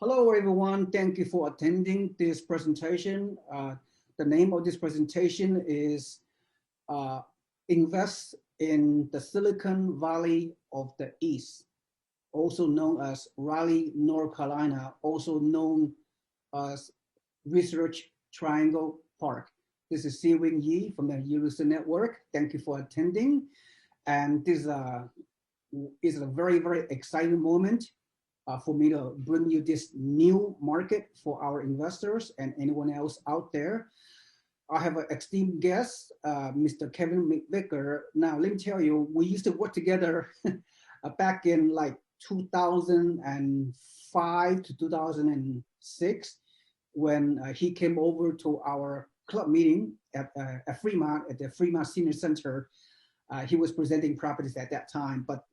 Hello, everyone. Thank you for attending this presentation. The name of this presentation is uh, Invest in the Silicon Valley of the East, also known as Raleigh, North Carolina, also known as Research Triangle Park. This is SeeWing Yee from the Realtor Network. Thank you for attending. And this is a very, very exciting moment for me to bring you this new market for our investors and anyone else out there. I have an esteemed guest, Mr. Kevin McVicker. Now, let me tell you, we used to work together back in like 2005 to 2006 when he came over to our club meeting at Fremont, at the Fremont Senior Center. He was presenting properties at that time, but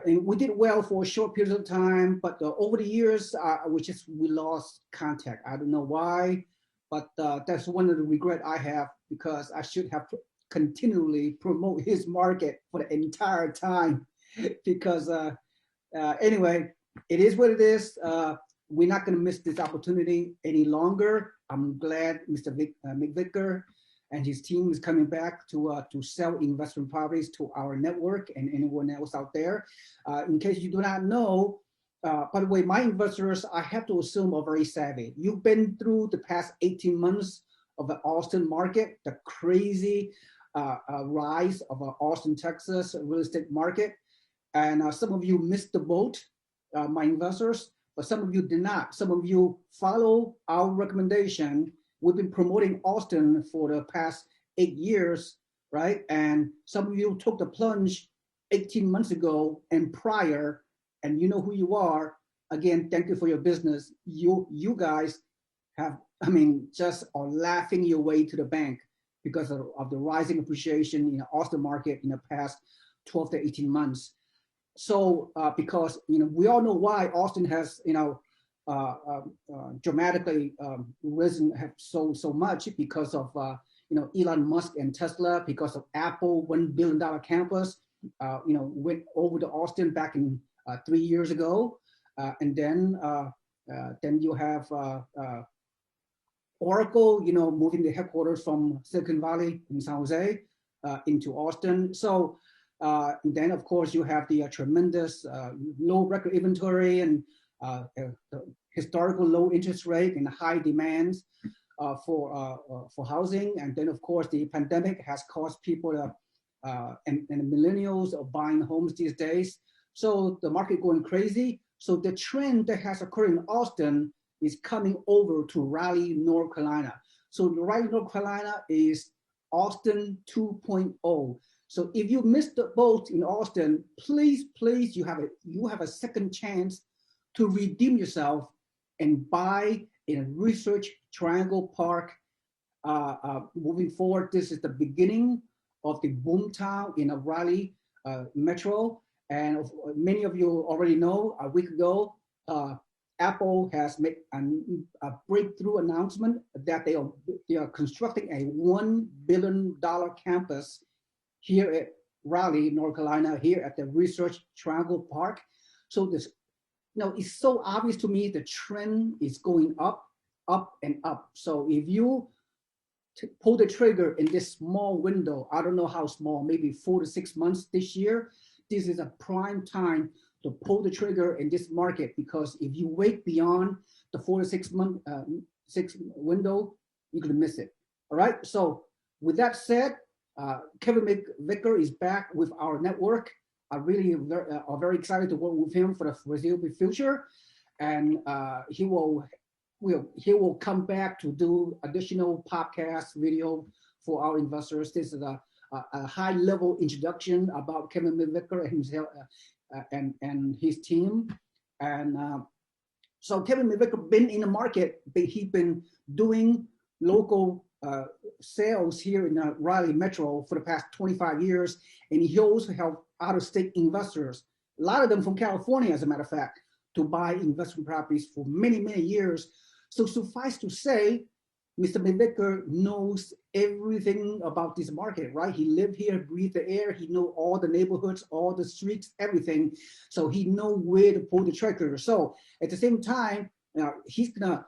and we did well for a short period of time, but over the years, we lost contact. I don't know why, but that's one of the regret I have because I should have continually promote his market for the entire time. Because anyway, it is what it is. We're not going to miss this opportunity any longer. I'm glad Mr. McVicker and his team is coming back to sell investment properties to our network and anyone else out there. In case you do not know, by the way, my investors, I have to assume, are very savvy. You've been through the past 18 months of the Austin market, the crazy rise of Austin, Texas real estate market. And some of you missed the boat, my investors, but some of you did not. Some of you follow our recommendation. We've been promoting Austin for the past 8 years, right? And some of you took the plunge 18 months ago and prior, and you know who you are. Again, thank you for your business. You guys have, just are laughing your way to the bank because of the rising appreciation in the Austin market in the past 12 to 18 months. So because, we all know why Austin has, dramatically risen have so much because of Elon Musk and Tesla, because of Apple $1 billion campus, went over to Austin back in 3 years ago, and then you have Oracle, moving the headquarters from Silicon Valley in San Jose into Austin. So and then of course you have the tremendous low record inventory and historical low interest rate and high demands for housing. And then of course the pandemic has caused people and millennials are buying homes these days. So the market going crazy. So the trend that has occurred in Austin is coming over to Raleigh, North Carolina. So Raleigh, North Carolina is Austin 2.0. So if you missed the boat in Austin, please, you have a second chance to redeem yourself and buy in a Research Triangle Park. Moving forward, this is the beginning of the boomtown in a Raleigh metro. And many of you already know, a week ago, Apple has made a breakthrough announcement that they are constructing a $1 billion campus here at Raleigh, North Carolina, here at the Research Triangle Park. So this, it's so obvious to me the trend is going up, and up. So if you pull the trigger in this small window, I don't know how small, maybe 4 to 6 months this year, this is a prime time to pull the trigger in this market, because if you wait beyond the 4 to 6 month window, you're gonna miss it. All right. So with that said, Kevin McVicker is back with our network. I really are very excited to work with him for the foreseeable future, and he will come back to do additional podcast video for our investors. This is a high level introduction about Kevin McVicker and himself and his team. And so Kevin McVicker been in the market, but he's been doing local sales here in the Raleigh Metro for the past 25 years. And he also helped out-of-state investors, a lot of them from California, as a matter of fact, to buy investment properties for many, many years. So suffice to say, Mr. McVicker knows everything about this market, right? He lived here, breathed the air. He know all the neighborhoods, all the streets, everything. So he know where to pull the trigger. So at the same time, he's gonna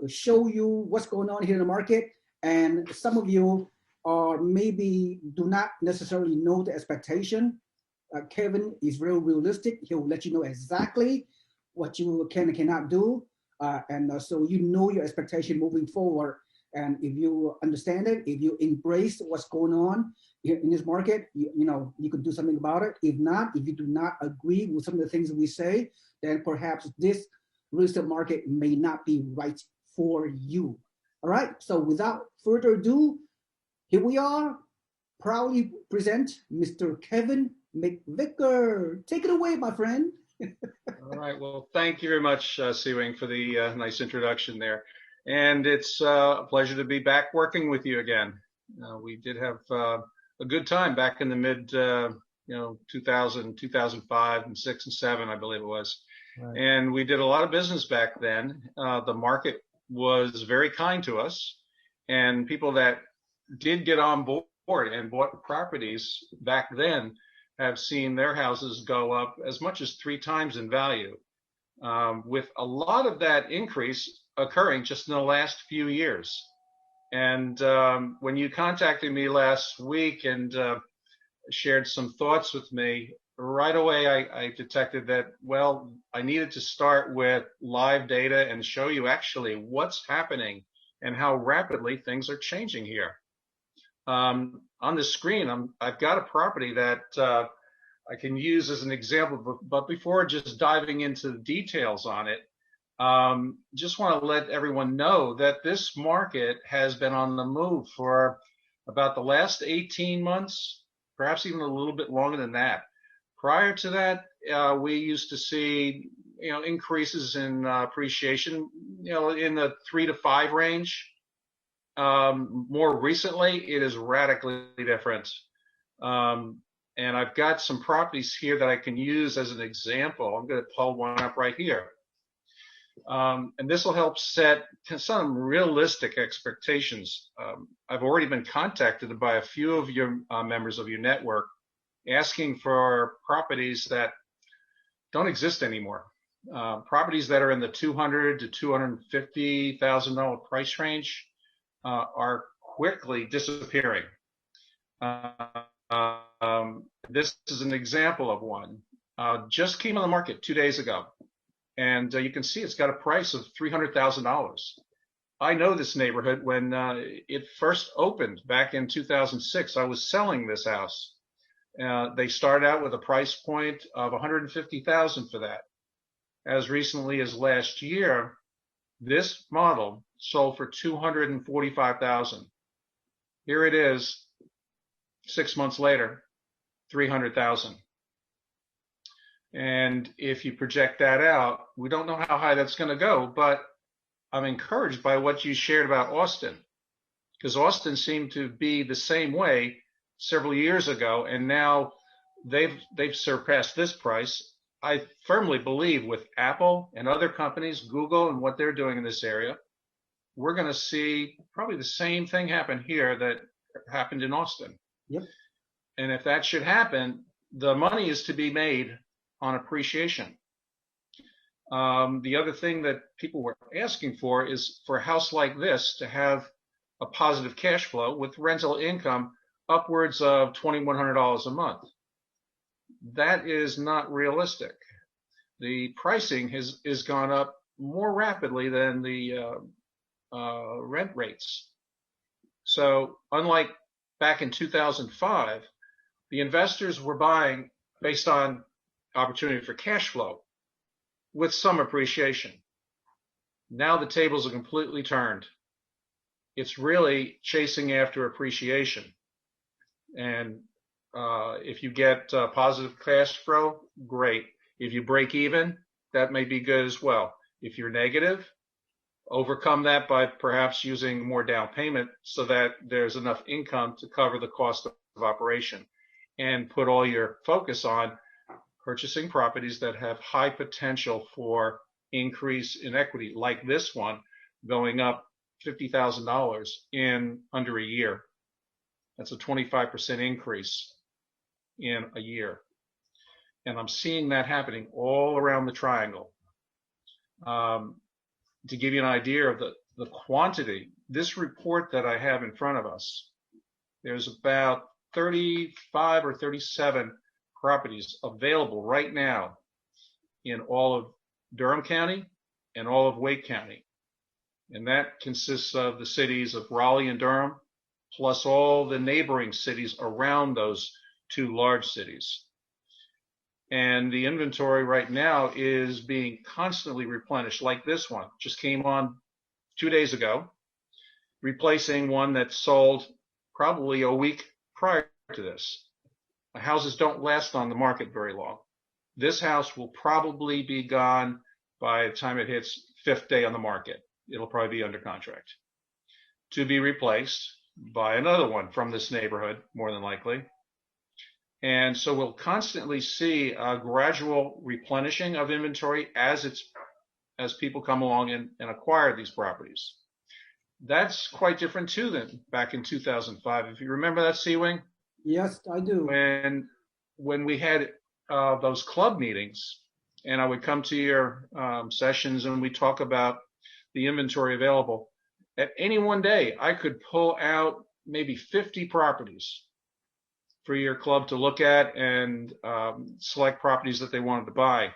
show you what's going on here in the market. And some of you are maybe do not necessarily know the expectation. Kevin is very realistic. He'll let you know exactly what you can and cannot do. So you know your expectation moving forward. And if you understand it, if you embrace what's going on in this market, you can do something about it. If not, if you do not agree with some of the things we say, then perhaps this real estate market may not be right for you. All right, so without further ado, here we are, proudly present Mr. Kevin McVicker. Take it away, my friend. All right. Well, thank you very much, SeeWing, for the nice introduction there. And it's a pleasure to be back working with you again. We did have a good time back in the mid, 2000, 2005, and 6 and 7, I believe it was. Right. And we did a lot of business back then. The market was very kind to us, and people that did get on board and bought properties back then have seen their houses go up as much as 3 times in value, with a lot of that increase occurring just in the last few years. And when you contacted me last week and shared some thoughts with me, right away I detected that, well, I needed to start with live data and show you actually what's happening and how rapidly things are changing here. On the screen, I've got a property that I can use as an example, but before just diving into the details on it, just want to let everyone know that this market has been on the move for about the last 18 months, perhaps even a little bit longer than that. Prior to that, we used to see, increases in appreciation, in the 3 to 5 range. More recently, it is radically different. And I've got some properties here that I can use as an example. I'm going to pull one up right here. And this will help set some realistic expectations. I've already been contacted by a few of your members of your network asking for properties that don't exist anymore. Properties that are in the $200,000 to $250,000 price range are quickly disappearing. This is an example of one. Just came on the market 2 days ago, and you can see it's got a price of $300,000. I know this neighborhood. When it first opened back in 2006, I was selling this house. They started out with a price point of $150,000 for that. As recently as last year, this model sold for $245,000. Here it is, 6 months later, $300,000. And if you project that out, we don't know how high that's going to go, but I'm encouraged by what you shared about Austin, because Austin seemed to be the same way several years ago, and now they've surpassed this price. I firmly believe with Apple and other companies, Google and what they're doing in this area, we're going to see probably the same thing happen here that happened in Austin. Yep. And if that should happen, the money is to be made on appreciation. The other thing that people were asking for is for a house like this to have a positive cash flow with rental income upwards of $2,100 a month. That is not realistic. The pricing has gone up more rapidly than the rent rates. So unlike back in 2005, the investors were buying based on opportunity for cash flow with some appreciation. Now the tables are completely turned. It's really chasing after appreciation. And if you get positive cash flow, great. If you break even, that may be good as well. If you're negative, overcome that by perhaps using more down payment so that there's enough income to cover the cost of operation, and put all your focus on purchasing properties that have high potential for increase in equity, like this one going up $50,000 in under a year. That's a 25% increase in a year. And I'm seeing that happening all around the triangle. To give you an idea of the quantity, this report that I have in front of us, there's about 35 or 37 properties available right now in all of Durham County and all of Wake County. And that consists of the cities of Raleigh and Durham, plus all the neighboring cities around those two large cities. And the inventory right now is being constantly replenished, like this one just came on 2 days ago, replacing one that sold probably a week prior to this. Houses don't last on the market very long. This house will probably be gone by the time it hits 5th day on the market. It'll probably be under contract to be replaced by another one from this neighborhood, more than likely. And so we'll constantly see a gradual replenishing of inventory as people come along and acquire these properties. That's quite different too than back in 2005. If you remember that, SeeWing? Yes, I do. When we had those club meetings, and I would come to your sessions and we talk about the inventory available. At any one day, I could pull out maybe 50 properties for your club to look at and select properties that they wanted to buy.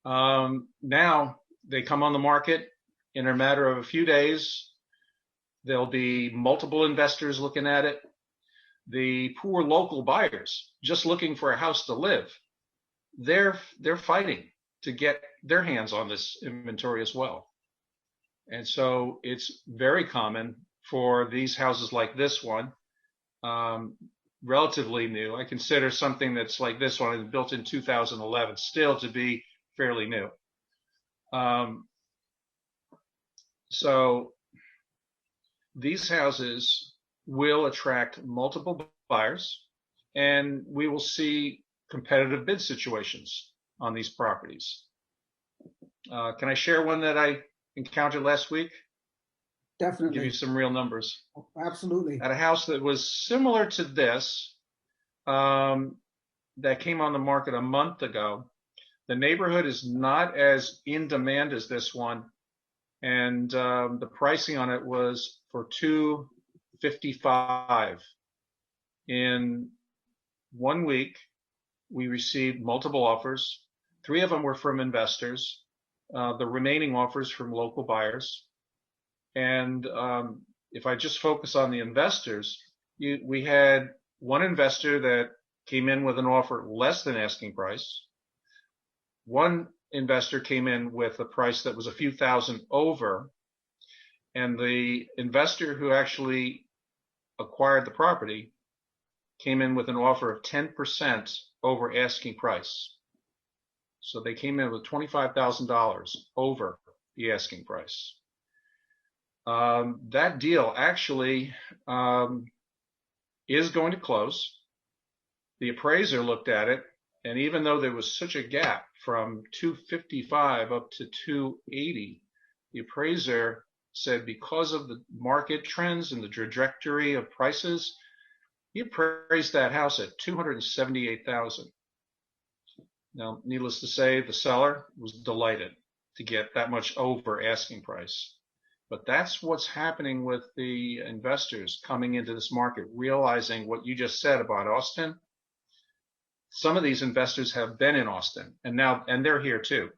Now they come on the market in a matter of a few days. There'll be multiple investors looking at it. The poor local buyers just looking for a house to live, they're fighting to get their hands on this inventory as well. And so it's very common for these houses like this one, relatively new. I consider something that's like this one, built in 2011, still to be fairly new. So these houses will attract multiple buyers, and we will see competitive bid situations on these properties. Can I share one that I encountered last week? Definitely. Give you some real numbers. Absolutely. At a house that was similar to this, that came on the market a month ago. The neighborhood is not as in demand as this one, and the pricing on it was for $255. In 1 week, we received multiple offers. 3 of them were from investors. The remaining offers from local buyers. And if I just focus on the investors, we had one investor that came in with an offer less than asking price. One investor came in with a price that was a few thousand over. And the investor who actually acquired the property came in with an offer of 10% over asking price. So they came in with $25,000 over the asking price. That deal actually is going to close. The appraiser looked at it, and even though there was such a gap from 255 up to 280, the appraiser said because of the market trends and the trajectory of prices, he appraised that house at $278,000. Now, needless to say, the seller was delighted to get that much over asking price. But that's what's happening with the investors coming into this market, realizing what you just said about Austin. Some of these investors have been in Austin and they're here too.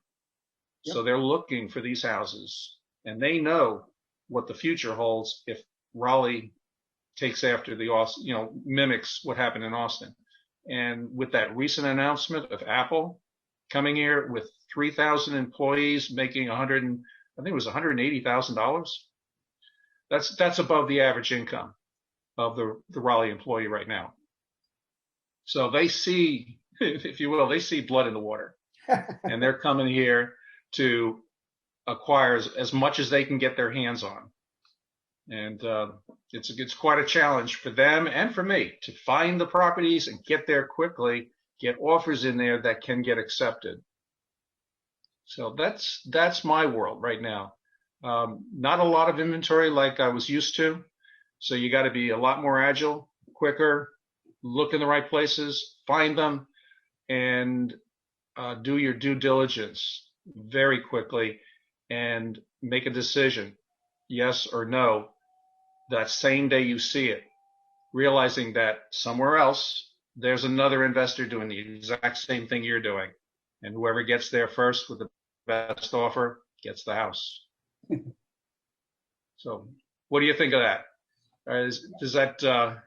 Yep. So they're looking for these houses, and they know what the future holds if Raleigh takes after the Austin, mimics what happened in Austin. And with that recent announcement of Apple coming here with 3,000 employees making $180,000. That's above the average income of the Raleigh employee right now. So they see, if you will, they see blood in the water, and they're coming here to acquire as much as they can get their hands on. And it's quite a challenge for them and for me to find the properties and get there quickly, get offers in there that can get accepted. So that's my world right now. Not a lot of inventory like I was used to. So you got to be a lot more agile, quicker, look in the right places, find them, and do your due diligence very quickly and make a decision, yes or no, that same day you see it, realizing that somewhere else there's another investor doing the exact same thing you're doing. And whoever gets there first with the best offer gets the house. So what do you think of that? Does that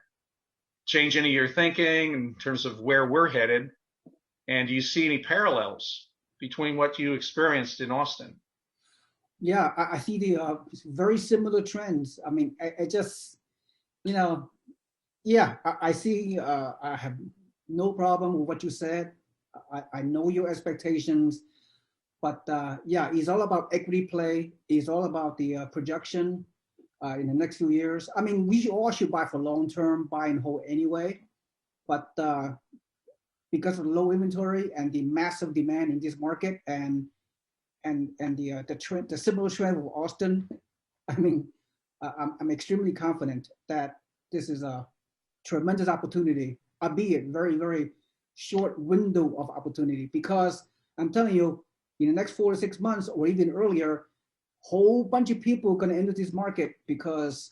change any of your thinking in terms of where we're headed? And do you see any parallels between what you experienced in Austin? Yeah, I see the very similar trends. I mean, I just, you know, yeah, I see, I have no problem with what you said. I know your expectations, but yeah, it's all about equity play. It's all about the projection in the next few years. I mean, we all should buy for long term, buy and hold anyway. But because of low inventory and the massive demand in this market, and the trend, the similar trend of Austin, I mean, I'm extremely confident that this is a tremendous opportunity, albeit very, very short window of opportunity. Because I'm telling you, in the next 4 to 6 months, or even earlier, whole bunch of people are going to enter this market because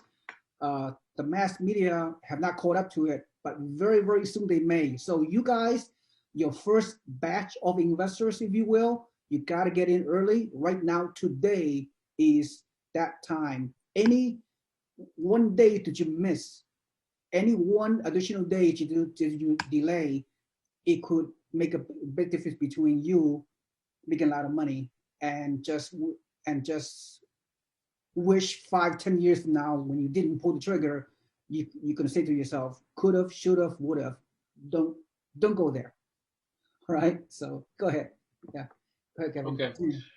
the mass media have not caught up to it, but very, very soon they may. So you guys, your first batch of investors, if you will, you got to get in early. Right now, today is that time. Any one day that you miss, any one additional day that you delay, it could make a big difference between you making a lot of money and just wish 5, 10 years from now when you didn't pull the trigger, you can say to yourself, could have, should have, would have. Don't go there. Right? So go ahead. Yeah. Go ahead, Kevin. Okay.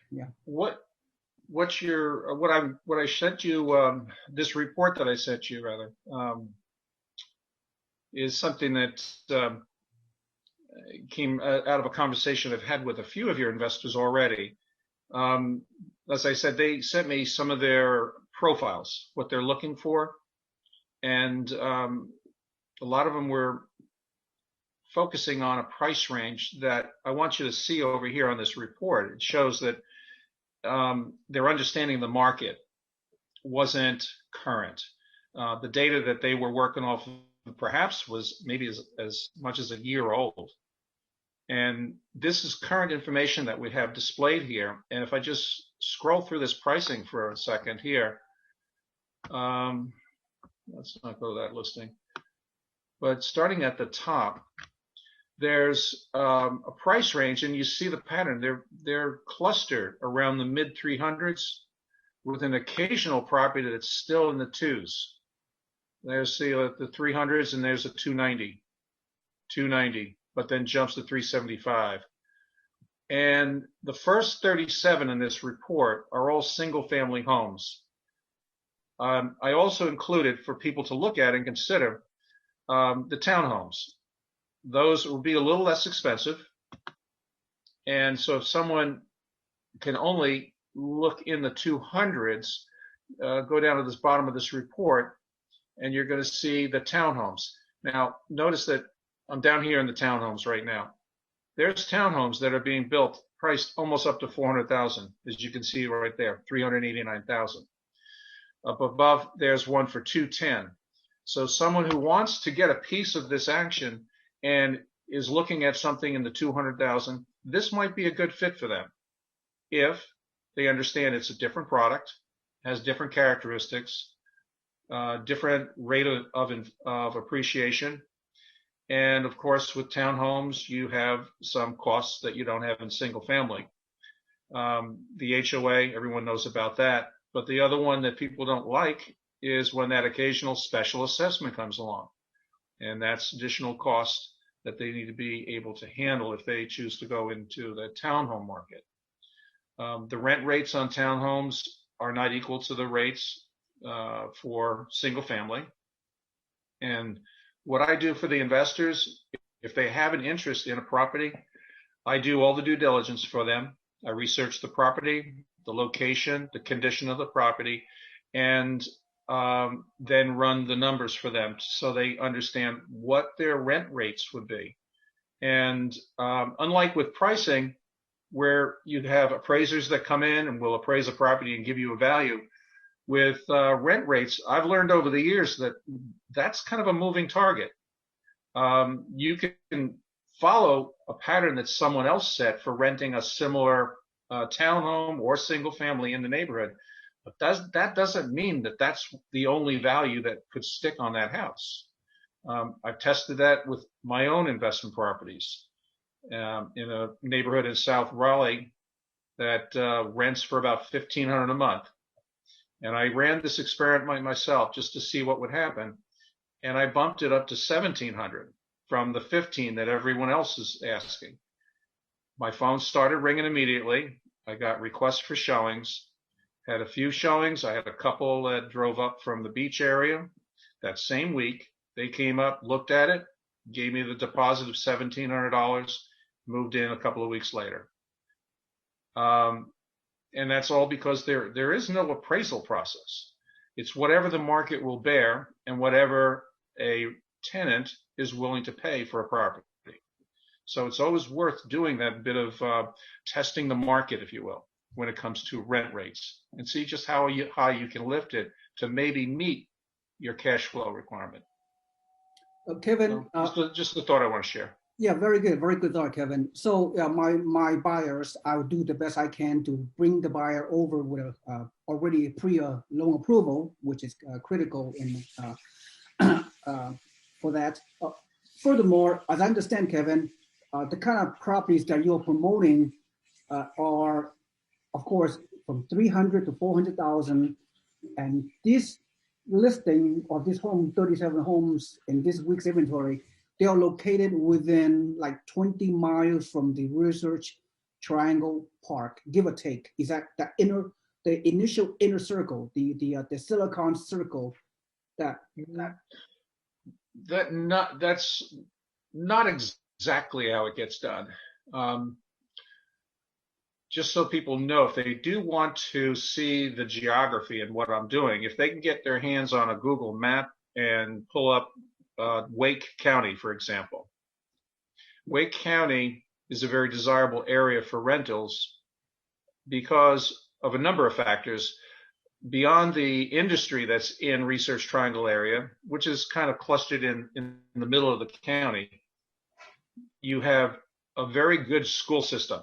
Yeah. What's your what I sent you, this report that I sent you rather, is something that came out of a conversation I've had with a few of your investors already. As I said, they sent me some of their profiles, what they're looking for, and a lot of them were focusing on a price range that I want you to see over here on this report. It shows that their understanding of the market wasn't current. The data that they were working off of perhaps was maybe as much as a year old. And this is current information that we have displayed here. And if I just scroll through this pricing for a second here, let's not go to that listing. But starting at the top, there's a price range, and you see the pattern. They're clustered around the mid 300s with an occasional property that's still in the twos. There's the 300s, and there's a 290, but then jumps to 375. And the first 37 in this report are all single family homes. I also included for people to look at and consider the townhomes. Those will be a little less expensive. And so if someone can only look in the 200s, go down to this bottom of this report, and you're going to see the townhomes. Now, notice that I'm down here in the townhomes right now. There's townhomes that are being built, priced almost up to $400,000, as you can see right there, $389,000. Up above, there's one for $210,000. So someone who wants to get a piece of this action and is looking at something in the $200,000, this might be a good fit for them if they understand it's a different product, has different characteristics, different rate of appreciation. And of course, with townhomes, you have some costs that you don't have in single family. The HOA, everyone knows about that. But the other one that people don't like is when that occasional special assessment comes along. And that's additional cost that they need to be able to handle if they choose to go into the townhome market. The rent rates on townhomes are not equal to the rates for single family. And what I do for the investors, if they have an interest in a property, I do all the due diligence for them. I research the property, the location, the condition of the property, and then run the numbers for them so they understand what their rent rates would be. And unlike with pricing, where you'd have appraisers that come in and will appraise a property and give you a value, with rent rates, I've learned over the years that that's kind of a moving target. You can follow a pattern that someone else set for renting a similar townhome or single family in the neighborhood, but that doesn't mean that that's the only value that could stick on that house. I've tested that with my own investment properties in a neighborhood in South Raleigh that rents for about $1,500 a month. And I ran this experiment myself just to see what would happen. And I bumped it up to $1,700 from the $1,500 that everyone else is asking. My phone started ringing immediately. I got requests for showings, had a few showings. I had a couple that drove up from the beach area that same week. They came up, looked at it, gave me the deposit of $1,700, moved in a couple of weeks later. And that's all because there is no appraisal process. It's whatever the market will bear and whatever a tenant is willing to pay for a property. So it's always worth doing that bit of testing the market, if you will, when it comes to rent rates, and see just how you can lift it to maybe meet your cash flow requirement. Kevin, so just the thought I want to share. Yeah, very good thought, Kevin. So my buyers, I'll do the best I can to bring the buyer over with already pre-loan approval, which is critical in for that. Furthermore, as I understand, Kevin, the kind of properties that you're promoting are, of course, from 300 to 400,000, and this listing of this home, 37 homes in this week's inventory, they are located within like 20 miles from the Research Triangle Park, give or take. Is that the initial inner circle, the Silicon Circle? That's not exactly how it gets done. Just so people know, if they do want to see the geography and what I'm doing, if they can get their hands on a Google map and pull up Wake County, for example. Wake County is a very desirable area for rentals because of a number of factors. Beyond the industry that's in Research Triangle area, which is kind of clustered in the middle of the county, you have a very good school system.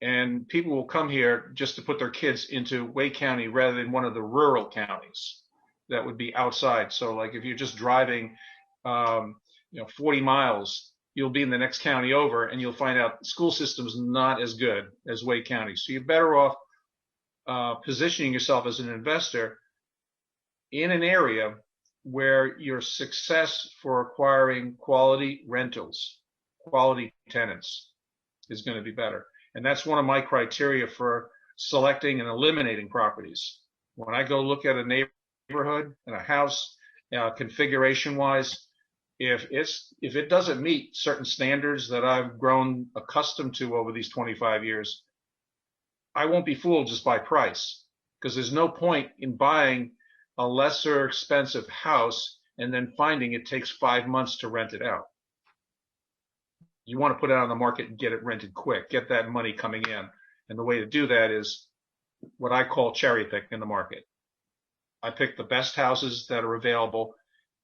And people will come here just to put their kids into Wake County rather than one of the rural counties that would be outside. So like if you're just driving 40 miles, you'll be in the next county over and you'll find out the school system's not as good as Wake County. So you're better off positioning yourself as an investor in an area where your success for acquiring quality rentals, quality tenants is going to be better. And that's one of my criteria for selecting and eliminating properties. When I go look at a neighborhood and a house, configuration wise, if it doesn't meet certain standards that I've grown accustomed to over these 25 years, I won't be fooled just by price, because there's no point in buying a lesser expensive house and then finding it takes 5 months to rent it out. You want to put it on the market and get it rented quick, get that money coming in. And the way to do that is what I call cherry pick in the market. I pick the best houses that are available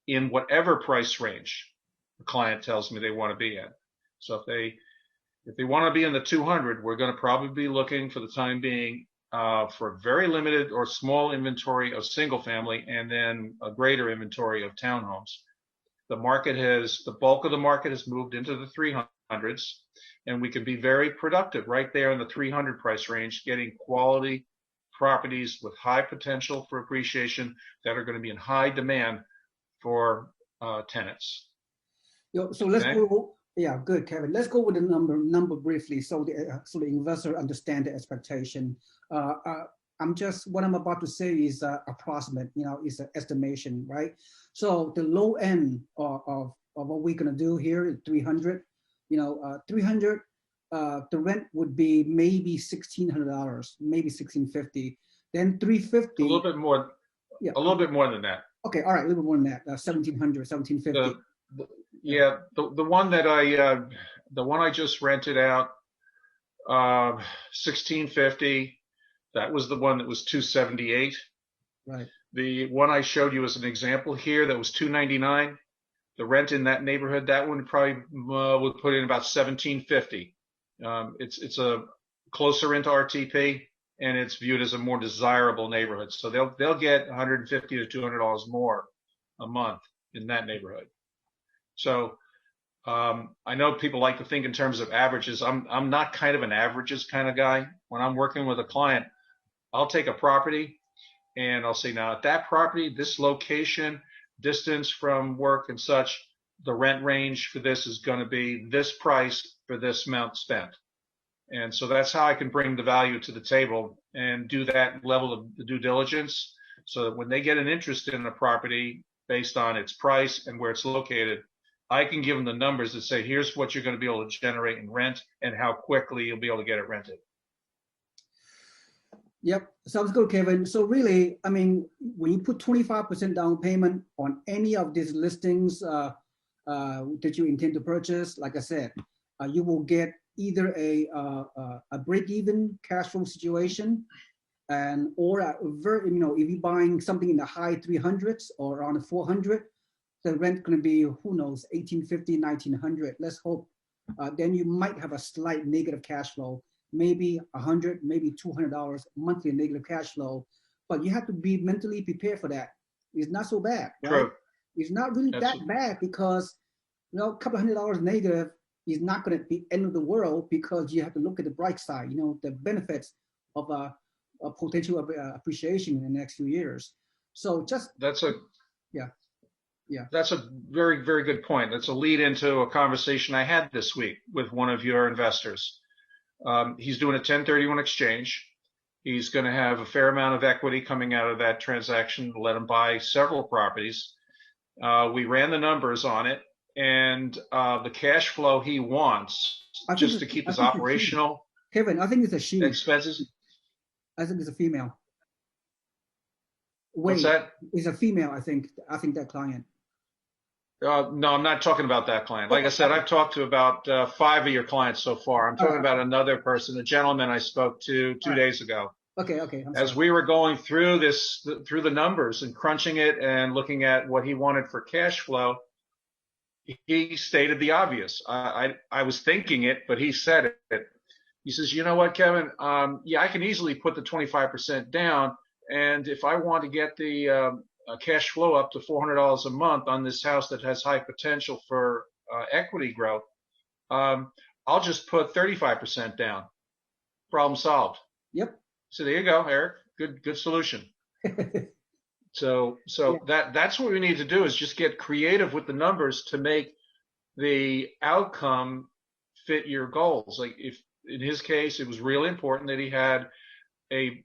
in whatever price range the client tells me they want to be in. So if they want to be in the 200, we're going to probably be looking for the time being for very limited or small inventory of single family and then a greater inventory of townhomes. The bulk of the market has moved into the 300s, and we can be very productive right there in the 300 price range, getting quality properties with high potential for appreciation that are going to be in high demand for tenants. So let's go. Yeah, good, Kevin. Let's go with the number briefly, so the investor understand the expectation. What I'm about to say is approximate. Is an estimation, right? So the low end of what we're gonna do here is 300. 300 the rent would be maybe $1,600, maybe $1,650. Then $350. A little bit more. Yeah. A little bit more than that. Okay, all right, a little bit more than that. $1,700, $1,750. Yeah, the one that I just rented out, $1,650. That was the one that was $278. Right. The one I showed you as an example here that was $299. The rent in that neighborhood, that one probably would put in about $1,750. It's a closer into RTP, and it's viewed as a more desirable neighborhood. So they'll get $150 to $200 more a month in that neighborhood. So I know people like to think in terms of averages. I'm not kind of an averages kind of guy. When I'm working with a client, I'll take a property and I'll say, now at that property, this location, distance from work and such, the rent range for this is going to be this price for this amount spent. And so that's how I can bring the value to the table and do that level of the due diligence, so that when they get an interest in a property based on its price and where it's located, I can give them the numbers that say, here's what you're going to be able to generate in rent and how quickly you'll be able to get it rented. Yep, sounds good, Kevin. So really, I mean, when you put 25% down payment on any of these listings that you intend to purchase, like I said, you will get either a break-even cash flow situation, and or a very, if you're buying something in the high 300s or around the 400, the rent going to be, who knows, 1,850, 1,900. Let's hope. Then you might have a slight negative cash flow, maybe $100, maybe $200 monthly negative cash flow, but you have to be mentally prepared for that. It's not so bad, right? True. It's not really that bad, because a couple $100 negative is not going to be end of the world, because you have to look at the bright side, the benefits of a potential appreciation in the next few years. So that's a very, very good point. That's a lead into a conversation I had this week with one of your investors. He's doing a 1031 exchange. He's going to have a fair amount of equity coming out of that transaction to let him buy several properties. We ran the numbers on it, and the cash flow he wants just to keep his operational Kevin, I think it's a she. Expenses. I think it's a female. What's that? It's a female, I think that client. No, I'm not talking about that client. Like I said, I've talked to about 5 of your clients so far. I'm talking about another person, a gentleman I spoke to 2 days ago. Okay. As we were going through through the numbers and crunching it and looking at what he wanted for cash flow, he stated the obvious. I was thinking it, but he said it. He says, you know what, Kevin? Yeah, I can easily put the 25% down. And if I want to get the cash flow up to $400 a month on this house that has high potential for equity growth, I'll just put 35% down. Problem solved. Yep. So there you go, Eric. Good solution. So yeah. That's what we need to do, is just get creative with the numbers to make the outcome fit your goals. Like, if in his case, it was really important that he had a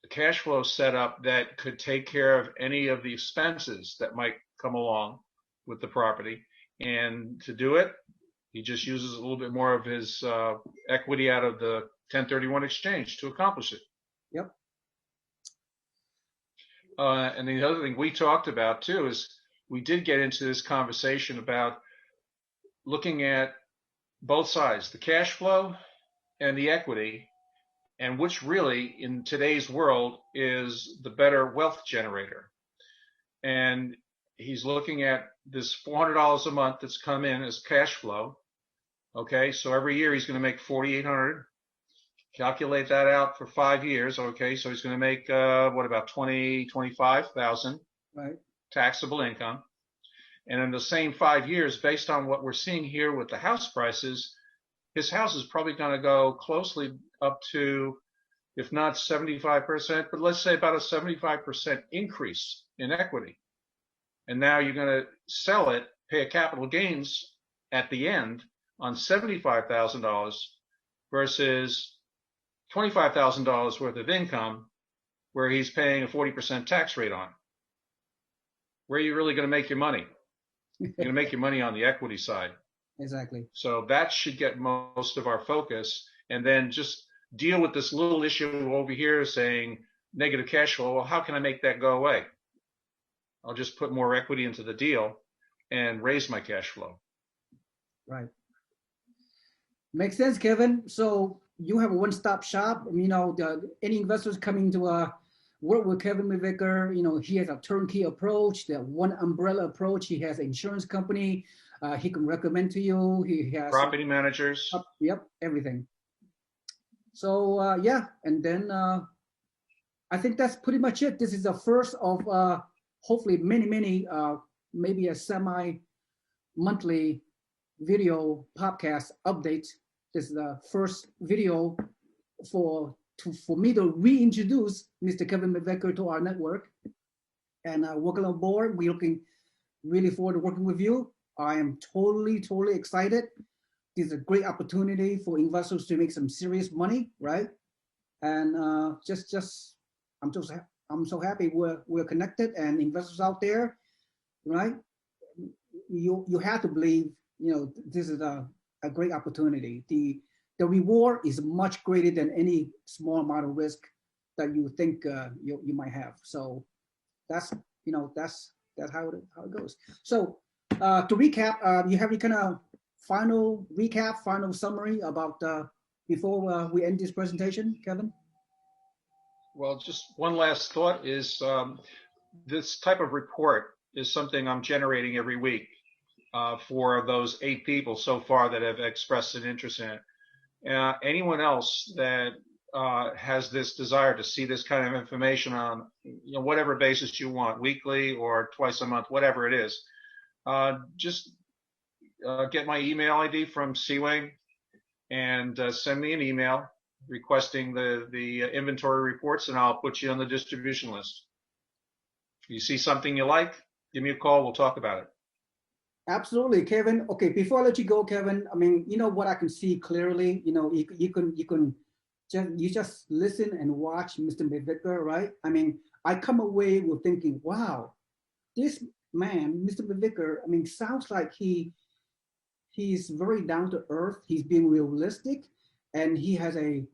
cash flow set up that could take care of any of the expenses that might come along with the property. And to do it, he just uses a little bit more of his equity out of the 1031 exchange to accomplish it. Yep. And the other thing we talked about too is we did get into this conversation about looking at both sides, the cash flow and the equity, and which really in today's world is the better wealth generator. And he's looking at this $400 a month that's come in as cash flow. Okay, so every year he's going to make $4,800. Calculate that out for 5 years. Okay, so he's going to make what, about $25,000 right, taxable income. And in the same 5 years, based on what we're seeing here with the house prices, his house is probably going to go closely up to, if not 75%, but let's say about a 75% increase in equity. And now you're going to sell it, pay a capital gains at the end on $75,000 versus $25,000 worth of income, where he's paying a 40% tax rate on. Where are you really going to make your money? You're going to make your money on the equity side. Exactly. So that should get most of our focus, and then just deal with this little issue over here saying negative cash flow. Well, how can I make that go away? I'll just put more equity into the deal and raise my cash flow. Right. Makes sense, Kevin. So you have a one-stop shop. You know, any investors coming to work with Kevin McVicker, you know, he has a turnkey approach, the one umbrella approach. He has an insurance company. He can recommend to you. He has property managers. Yep, everything. So yeah, and then I think that's pretty much it. This is the first of hopefully many, maybe a semi-monthly video podcast update. This is the first video for me to reintroduce Mr. Kevin McVicker to our network. And welcome on board. We're looking really forward to working with you. I am totally excited. This is a great opportunity for investors to make some serious money, right? And I'm so happy we're connected, and investors out there, right? You have to believe, you know, this is a great opportunity. The reward is much greater than any small amount of risk that you think you might have. So that's, you know, that's how it goes. So to recap, you have any kind of final recap, final summary about before we end this presentation, Kevin? Well, just one last thought is this type of report is something I'm generating every week for those 8 people so far that have expressed an interest in it. Anyone else that has this desire to see this kind of information on, you know, whatever basis you want, weekly or twice a month, whatever it is, just get my email ID from SeeWing and send me an email requesting the inventory reports, and I'll put you on the distribution list. If you see something you like, give me a call. We'll talk about it. Absolutely, Kevin. Okay, before I let you go, Kevin, I mean, you know what I can see clearly. You know, you can just listen and watch Mr. McVicker, right? I mean, I come away with thinking, wow, this man, Mr. McVicker, I mean, sounds like he's very down to earth. He's being realistic, and he has a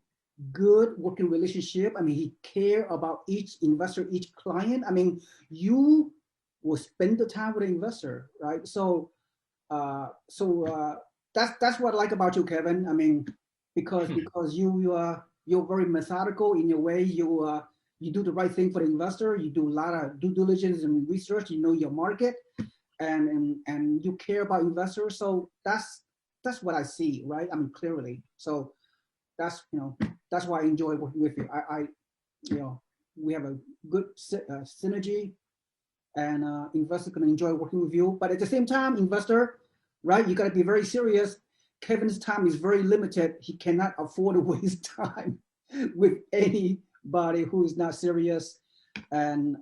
good working relationship. I mean, he care about each investor, each client. I mean, you will spend the time with the investor, right? So that's what I like about you, Kevin. I mean, because you're very methodical in your way. You do the right thing for the investor. You do a lot of due diligence and research. You know your market, and you care about investors. So that's what I see, right? I mean, clearly. So that's, you know, that's why I enjoy working with you. I you know, we have a good synergy, and investor can enjoy working with you. But at the same time, investor, right? You got to be very serious. Kevin's time is very limited. He cannot afford to waste time with anybody who is not serious. And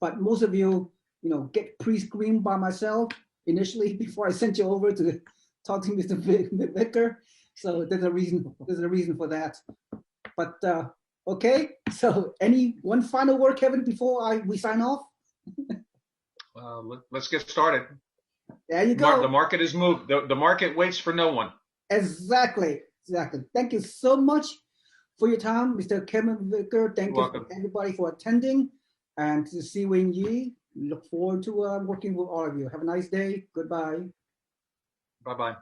but most of you, you know, get pre-screened by myself initially before I sent you over to talk to Mr. McVicker. So there's a reason for that. But okay. So any one final word, Kevin, before we sign off? Let's get started. There you go. The market is moved. The market waits for no one. Exactly. Thank you so much for your time, Mr. Kevin McVicker. Thank you everybody for attending, and to SeeWing Yee. Look forward to working with all of you. Have a nice day. Goodbye. Bye-bye.